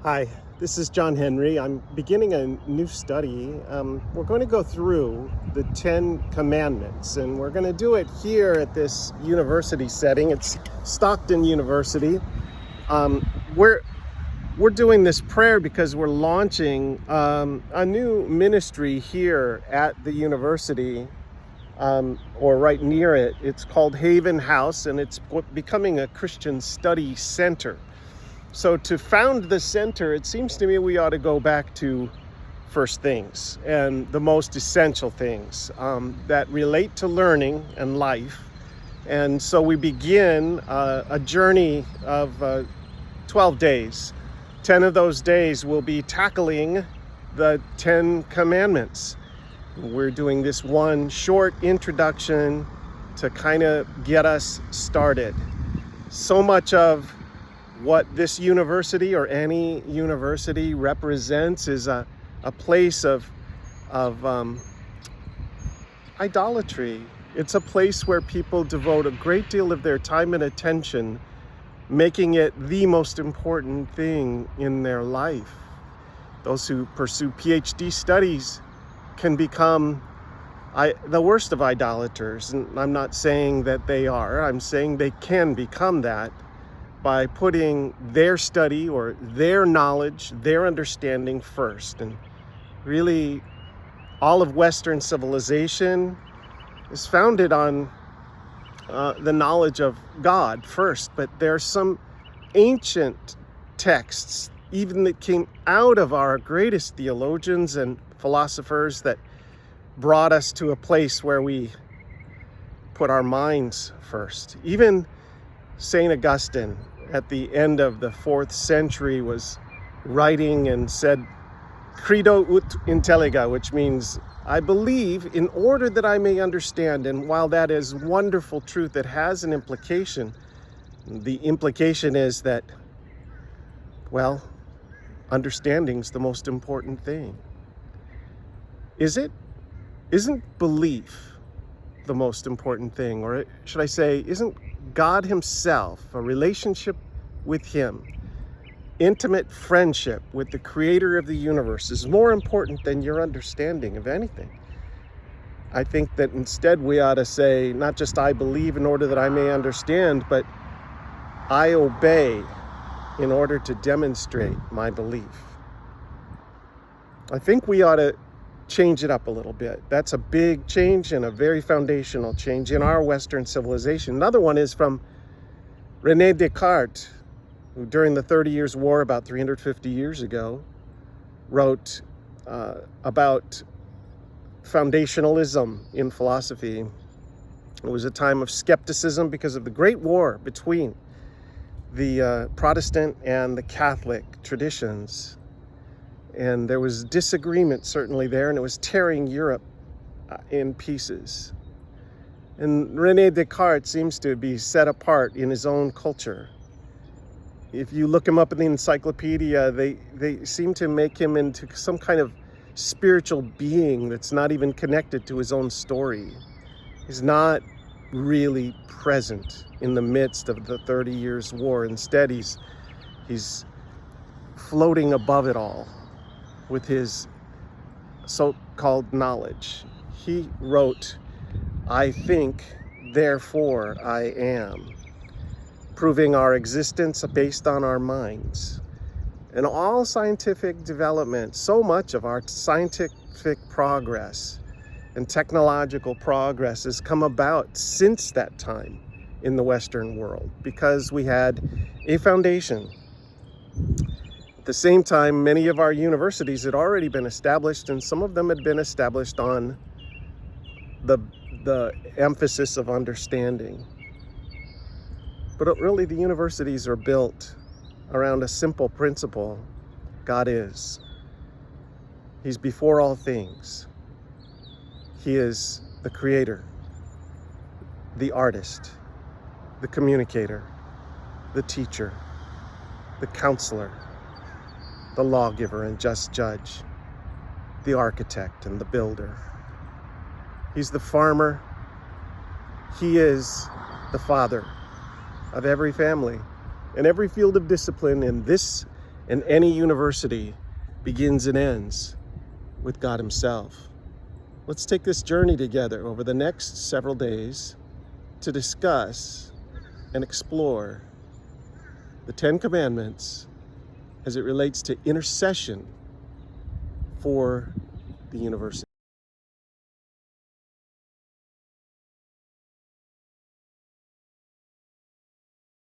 Hi, this is John Henry. I'm beginning a new study. We're going to go through the 10 commandments, and we're going to do it here at this university setting. It's Stockton University. We're doing this prayer because we're launching a new ministry here at the university, or right near it. It's called Haven House, and it's becoming a Christian study center. So to found the center, it seems to me we ought to go back to first things and the most essential things that relate to learning and life. And so we begin a journey of 12 days. 10 of those days will be tackling the 10 commandments. We're doing this one short introduction to kind of get us started. So much of what this university or any university represents is a place of idolatry. It's a place where people devote a great deal of their time and attention, making it the most important thing in their life. Those who pursue PhD studies can become the worst of idolaters. And I'm not saying that they are. I'm saying they can become that by putting their study or their knowledge, their understanding first. And really, all of Western civilization is founded on the knowledge of God first. But there are some ancient texts, even that came out of our greatest theologians and philosophers, that brought us to a place where we put our minds first. Even St. Augustine, at the end of the 4th century, was writing and said, credo ut intelligam, which means I believe in order that I may understand. And while that is wonderful truth, it has an implication. The implication is that, well, understanding's the most important thing. Is it? Isn't belief the most important thing? Or should I say, isn't God himself, a relationship with him, intimate friendship with the creator of the universe, is more important than your understanding of anything? I think that instead we ought to say, not just I believe in order that I may understand, but I obey in order to demonstrate my belief. I think we ought to change it up a little bit. That's a big change and a very foundational change in our Western civilization. Another one is from René Descartes, who during the 30 Years' War about 350 years ago wrote about foundationalism in philosophy. It was a time of skepticism because of the Great War between the Protestant and the Catholic traditions. And there was disagreement certainly there, and it was tearing Europe in pieces. And René Descartes seems to be set apart in his own culture. If you look him up in the encyclopedia, they seem to make him into some kind of spiritual being that's not even connected to his own story. He's not really present in the midst of the 30 Years' War. Instead, he's floating above it all with his so-called knowledge. He wrote, I think, therefore I am, proving our existence based on our minds. And all scientific development, so much of our scientific progress and technological progress has come about since that time in the Western world, because we had a foundation. At the same time, many of our universities had already been established, and some of them had been established on the emphasis of understanding. But really, the universities are built around a simple principle. God is. He's before all things. He is the creator, the artist, the communicator, the teacher, the counselor, the lawgiver and just judge, the architect and the builder. He's the farmer. He is the father of every family and every field of discipline in this And any university begins and ends with God Himself. Let's take this journey together over the next several days to discuss and explore the 10 Commandments as it relates to intercession for the university.